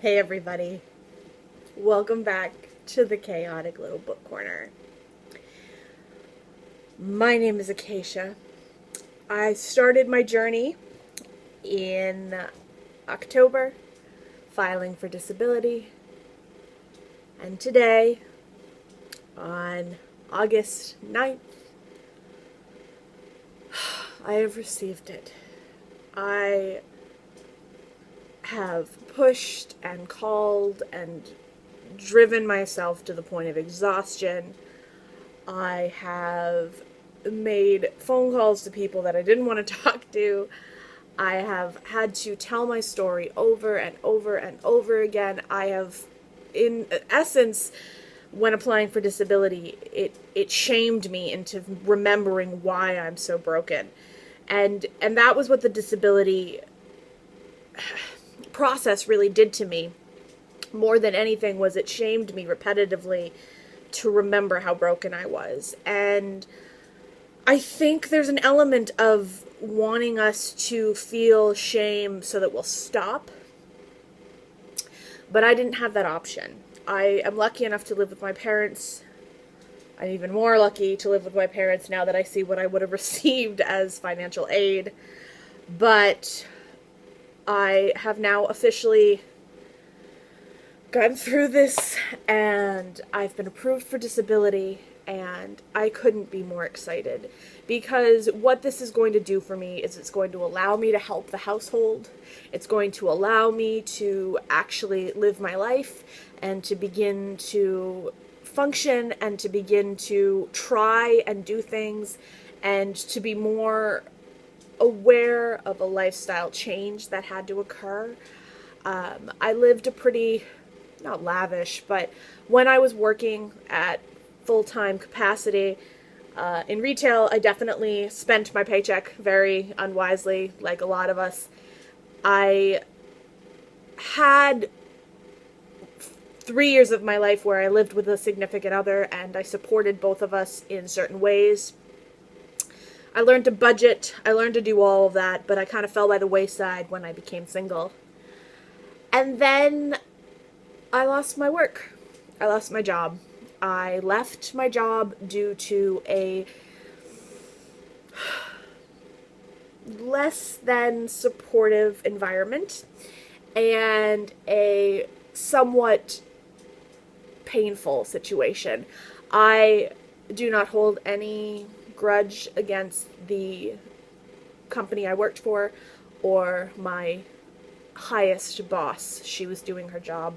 Hey everybody, welcome back to the chaotic little book corner. My name is Acacia. I started my journey in October, filing for disability, and today, on August 9th, I have received it. I have pushed and called and driven myself to the point of exhaustion. I have made phone calls to people that I didn't want to talk to. I have had to tell my story over and over and over again. I have, in essence, when applying for disability, it shamed me into remembering why I'm so broken. And that was what the disability process really did to me. More than anything was it shamed me repetitively to remember how broken I was. And I think there's an element of wanting us to feel shame so that we'll stop. But I didn't have that option. I am lucky enough to live with my parents. I'm even more lucky to live with my parents now that I see what I would have received as financial aid. But I have now officially gone through this, and I've been approved for disability, and I couldn't be more excited, because what this is going to do for me is it's going to allow me to help the household. It's going to allow me to actually live my life and to begin to function and to begin to try and do things and to be more aware of a lifestyle change that had to occur. I lived a pretty, not lavish, but when I was working at full-time capacity in retail, I definitely spent my paycheck very unwisely, like a lot of us. I had 3 years of my life where I lived with a significant other, and I supported both of us in certain ways. I learned to budget, I learned to do all of that, but I kind of fell by the wayside when I became single. And then I lost my work. I lost my job. I left my job due to a less than supportive environment and a somewhat painful situation. I do not hold any grudge against the company I worked for or my highest boss. She was doing her job.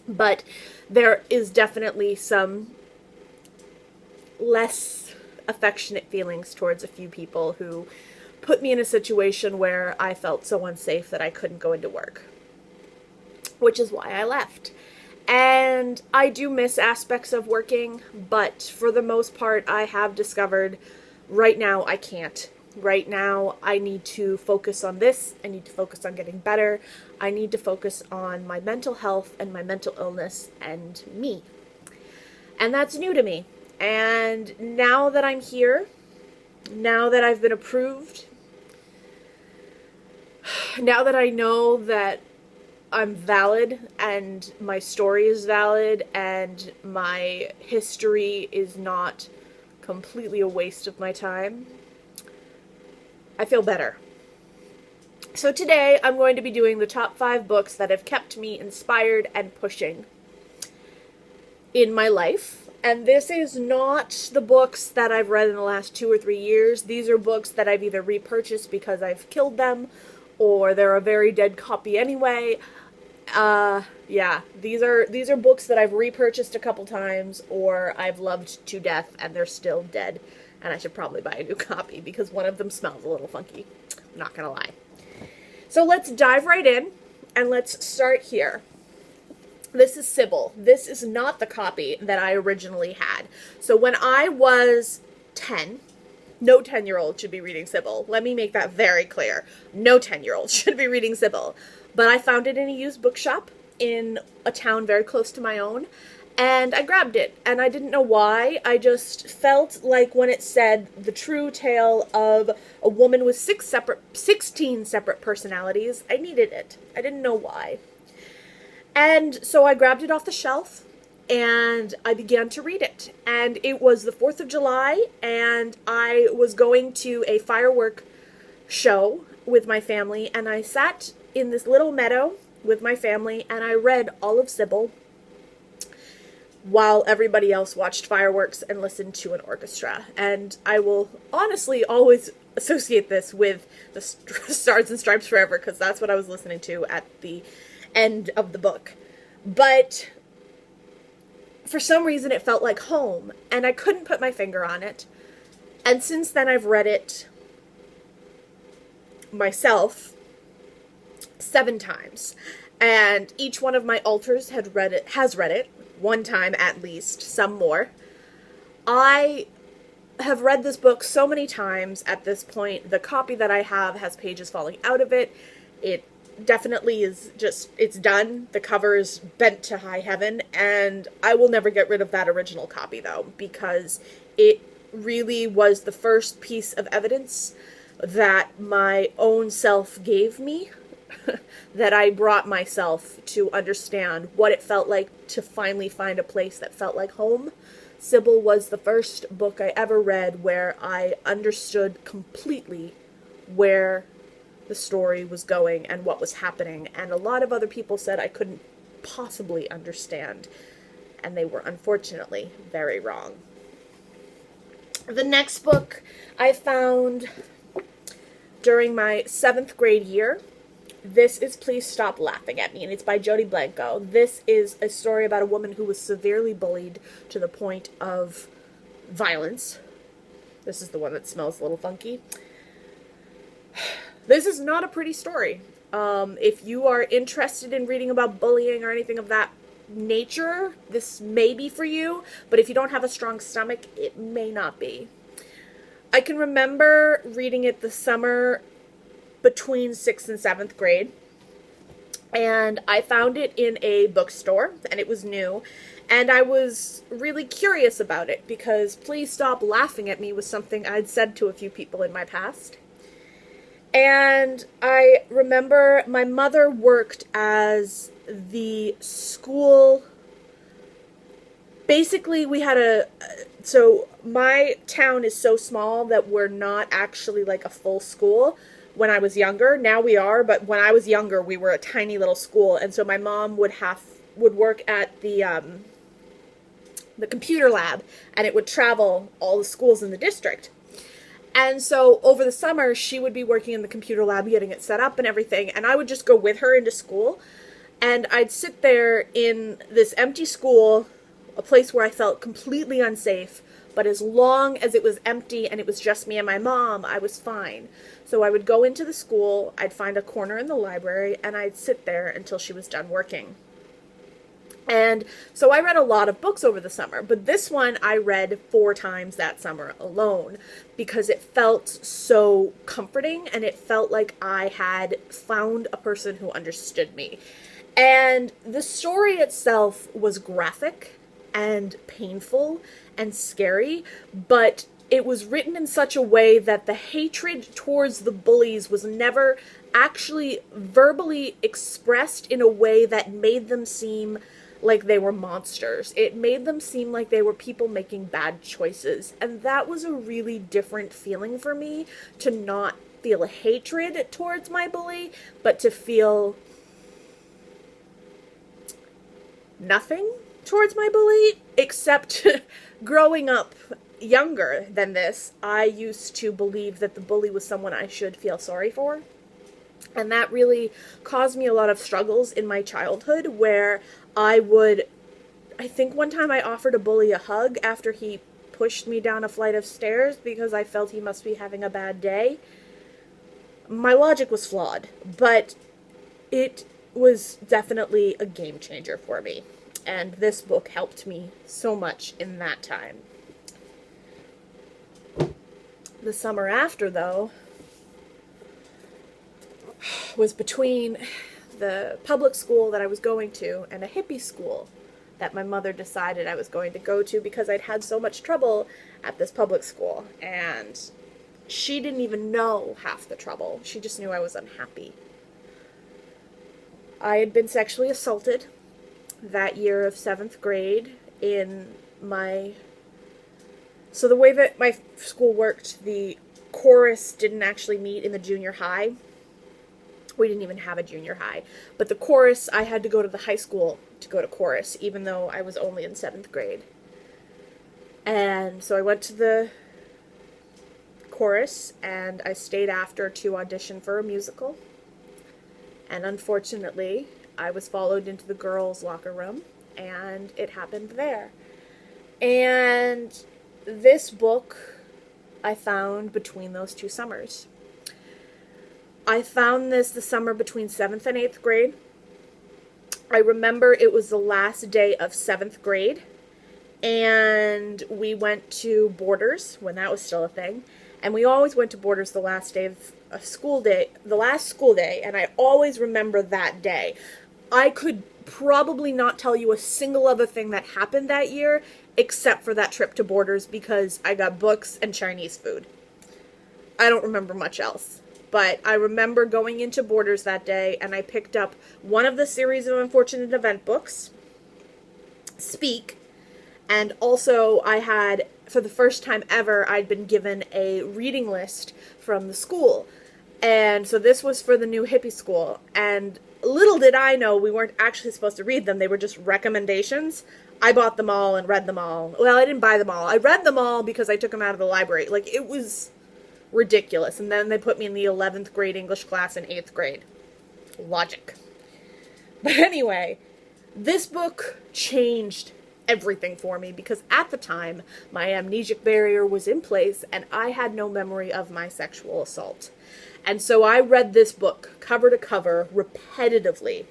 But there is definitely some less affectionate feelings towards a few people who put me in a situation where I felt so unsafe that I couldn't go into work, which is why I left. And I do miss aspects of working, but for the most part, I have discovered right now I can't. Right now, I need to focus on this. I need to focus on getting better. I need to focus on my mental health and my mental illness and me. And that's new to me. And now that I'm here, now that I've been approved, now that I know that I'm valid and my story is valid and my history is not completely a waste of my time, I feel better. So today I'm going to be doing the top 5 books that have kept me inspired and pushing in my life. And this is not the books that I've read in the last 2 or 3 years. These are books that I've either repurchased because I've killed them or they're a very dead copy anyway. Yeah, these are books that I've repurchased a couple times or I've loved to death and they're still dead. And I should probably buy a new copy because one of them smells a little funky. I'm not gonna lie. So let's dive right in and let's start here. This is Sybil. This is not the copy that I originally had. So when I was 10, no 10-year-old should be reading Sybil. Let me make that very clear. No 10-year-old should be reading Sybil. But I found it in a used bookshop in a town very close to my own, and I grabbed it, and I didn't know why. I just felt like when it said the true tale of a woman with 16 separate personalities, I needed it. I didn't know why. And so I grabbed it off the shelf and I began to read it. And it was the 4th of July, and I was going to a firework show with my family, and I sat in this little meadow with my family, and I read all of Sybil while everybody else watched fireworks and listened to an orchestra. And I will honestly always associate this with the Stars and Stripes Forever, because that's what I was listening to at the end of the book. But for some reason it felt like home, and I couldn't put my finger on it. And since then I've read it myself 7 times, and each one of my alters has read it one time at least, some more. I have read this book so many times at this point. The copy that I have has pages falling out of it. It definitely is just, it's done. The cover is bent to high heaven, and I will never get rid of that original copy though, because it really was the first piece of evidence that my own self gave me, that I brought myself to understand what it felt like to finally find a place that felt like home. Sybil was the first book I ever read where I understood completely where the story was going and what was happening, and a lot of other people said I couldn't possibly understand, and they were unfortunately very wrong. The next book I found during my 7th grade year. This is Please Stop Laughing at Me, and it's by Jodi Blanco. This is a story about a woman who was severely bullied to the point of violence. This is the one that smells a little funky. This is not a pretty story. If you are interested in reading about bullying or anything of that nature, this may be for you, but if you don't have a strong stomach, it may not be. I can remember reading it the summer between 6th and 7th grade, and I found it in a bookstore, and it was new, and I was really curious about it, because Please Stop Laughing at Me was something I'd said to a few people in my past. And I remember my mother worked as the school. Basically, we had so my town is so small that we're not actually like a full school. When I was younger, now we are, but when I was younger, we were a tiny little school, and so my mom would work at the computer lab, and it would travel all the schools in the district. And so over the summer, she would be working in the computer lab, getting it set up and everything, and I would just go with her into school, and I'd sit there in this empty school, a place where I felt completely unsafe, but as long as it was empty and it was just me and my mom, I was fine. So I would go into the school, I'd find a corner in the library, and I'd sit there until she was done working. And so I read a lot of books over the summer, but this one I read 4 times that summer alone, because it felt so comforting, and it felt like I had found a person who understood me. And the story itself was graphic and painful and scary, but it was written in such a way that the hatred towards the bullies was never actually verbally expressed in a way that made them seem like they were monsters. It made them seem like they were people making bad choices, and that was a really different feeling for me, to not feel hatred towards my bully, but to feel nothing towards my bully, except growing up younger than this, I used to believe that the bully was someone I should feel sorry for. And that really caused me a lot of struggles in my childhood, where I think one time I offered a bully a hug after he pushed me down a flight of stairs because I felt he must be having a bad day. My logic was flawed, but it was definitely a game changer for me. And this book helped me so much in that time. The summer after, though, was between the public school that I was going to and a hippie school that my mother decided I was going to go to because I'd had so much trouble at this public school. And she didn't even know half the trouble. She just knew I was unhappy. I had been sexually assaulted that year of 7th grade in my... So the way that my school worked, the chorus didn't actually meet in the junior high. We didn't even have a junior high. But the chorus, I had to go to the high school to go to chorus, even though I was only in 7th grade. And so I went to the chorus, and I stayed after to audition for a musical. And unfortunately, I was followed into the girls' locker room, and it happened there. And this book I found between those 2 summers. I found this the summer between 7th and 8th grade. I remember it was the last day of 7th grade, and we went to Borders when that was still a thing. And we always went to Borders the last day of a school day, the last school day, and I always remember that day. I could probably not tell you a single other thing that happened that year, except for that trip to Borders, because I got books and Chinese food. I don't remember much else. But I remember going into Borders that day, and I picked up one of the series of Unfortunate Event books, Speak, and also I had, for the first time ever, I'd been given a reading list from the school. And so this was for the new hippie school, and little did I know we weren't actually supposed to read them. They were just recommendations. I bought them all and read them all. Well, I didn't buy them all. I read them all because I took them out of the library. Like, it was ridiculous. And then they put me in the 11th grade English class in 8th grade. Logic. But anyway, this book changed everything for me, because at the time my amnesic barrier was in place and I had no memory of my sexual assault. And so I read this book cover to cover repetitively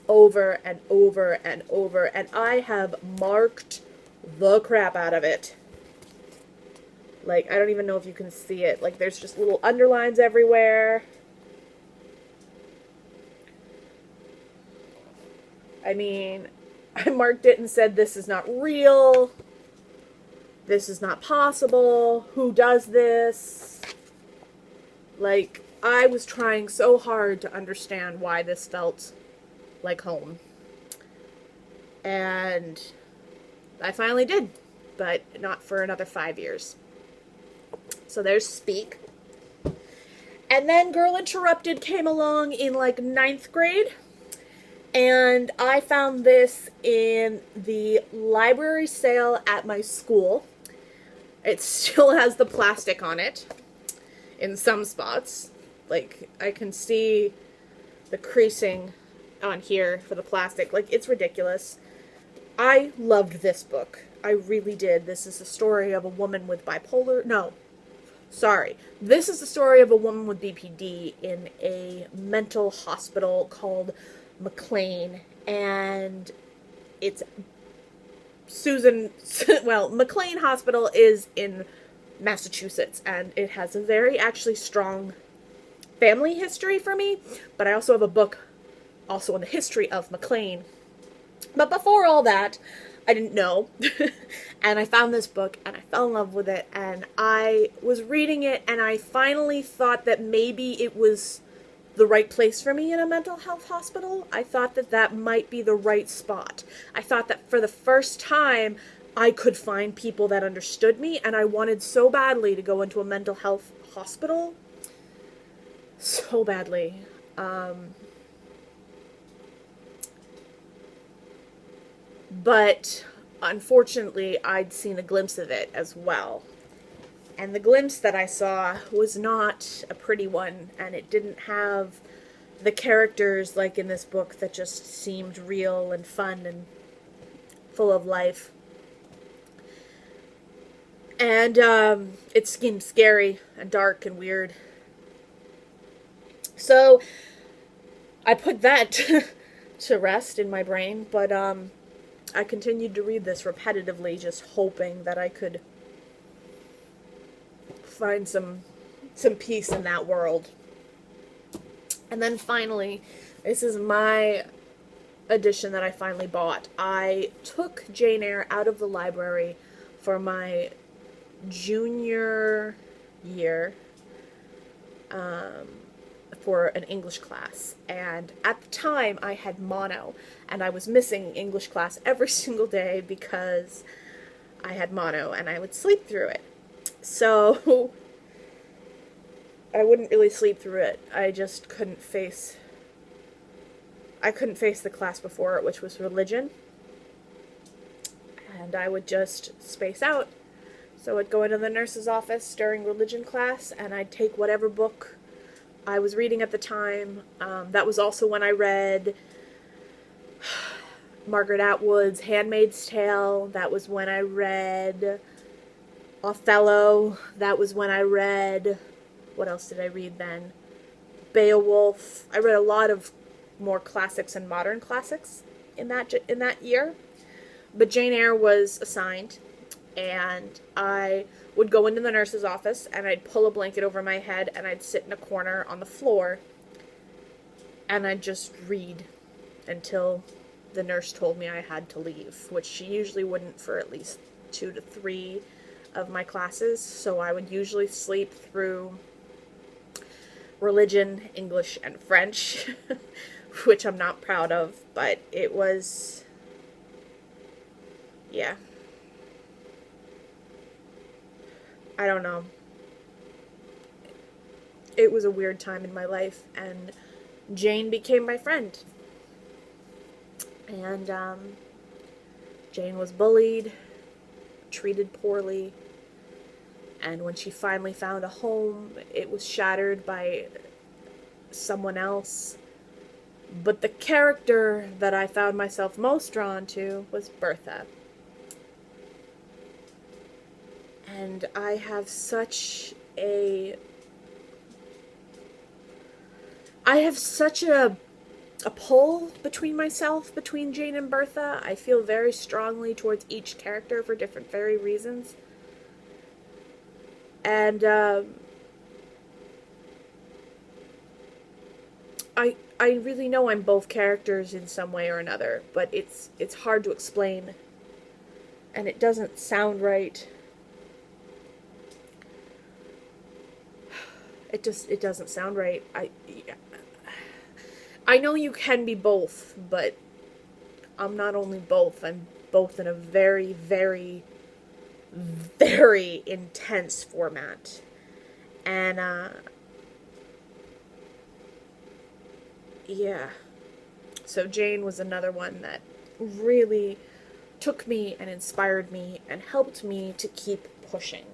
over and over and over, and I have marked the crap out of it. Like, I don't even know if you can see it. Like, there's just little underlines everywhere. I mean, I marked it and said, this is not real. This is not possible. Who does this? Like, I was trying so hard to understand why this felt like home. And I finally did, but not for another 5 years. So there's Speak. And then Girl Interrupted came along in like 9th grade. And I found this in the library sale at my school. It still has the plastic on it in some spots. Like, I can see the creasing on here for the plastic. Like, it's ridiculous. I loved this book. I really did. This is the story of a woman with bipolar... No. Sorry. This is the story of a woman with BPD in a mental hospital called McLean. And it's Susan... Well, McLean Hospital is in Massachusetts. And it has a very, actually, strong family history for me. But I also have a book also on the history of McLean. But before all that, I didn't know. And I found this book, and I fell in love with it, and I was reading it, and I finally thought that maybe it was the right place for me in a mental health hospital. I thought that that might be the right spot. I thought that for the first time, I could find people that understood me, and I wanted so badly to go into a mental health hospital. So badly. But unfortunately, I'd seen a glimpse of it as well. And the glimpse that I saw was not a pretty one, and it didn't have the characters like in this book that just seemed real and fun and full of life. And it seemed scary and dark and weird. So I put that to rest in my brain, but I continued to read this repetitively, just hoping that I could find some peace in that world. And then finally, this is my edition that I finally bought. I took Jane Eyre out of the library for my junior year, for an English class, and at the time I had mono, and I was missing English class every single day because I had mono, and I would sleep through it. So I wouldn't really sleep through it. I just couldn't face the class before it, which was religion. And I would just space out. So I'd go into the nurse's office during religion class, and I'd take whatever book I was reading at the time. That was also when I read Margaret Atwood's Handmaid's Tale. That was when I read Othello. That was when I read... What else did I read then? Beowulf. I read a lot of more classics and modern classics in that year. But Jane Eyre was assigned, and I would go into the nurse's office, and I'd pull a blanket over my head, and I'd sit in a corner on the floor, and I'd just read until the nurse told me I had to leave, which she usually wouldn't for at least 2 to 3 of my classes. So I would usually sleep through religion, English, and French, which I'm not proud of, but it was, yeah. I don't know. It was a weird time in my life, and Jane became my friend. And Jane was bullied, treated poorly, and when she finally found a home, it was shattered by someone else. But the character that I found myself most drawn to was Bertha. And I have such a pull between Jane and Bertha. I feel very strongly towards each character for very reasons. And I really know I'm both characters in some way or another, but it's hard to explain, and it doesn't sound right. It doesn't sound right. I know you can be both, but I'm not only both. I'm both in a very, very, very intense format. And, yeah. So Jane was another one that really took me and inspired me and helped me to keep pushing.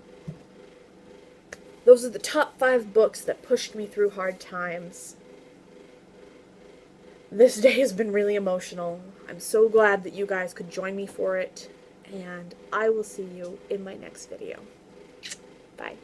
Those are the top 5 books that pushed me through hard times. This day has been really emotional. I'm so glad that you guys could join me for it, and I will see you in my next video. Bye.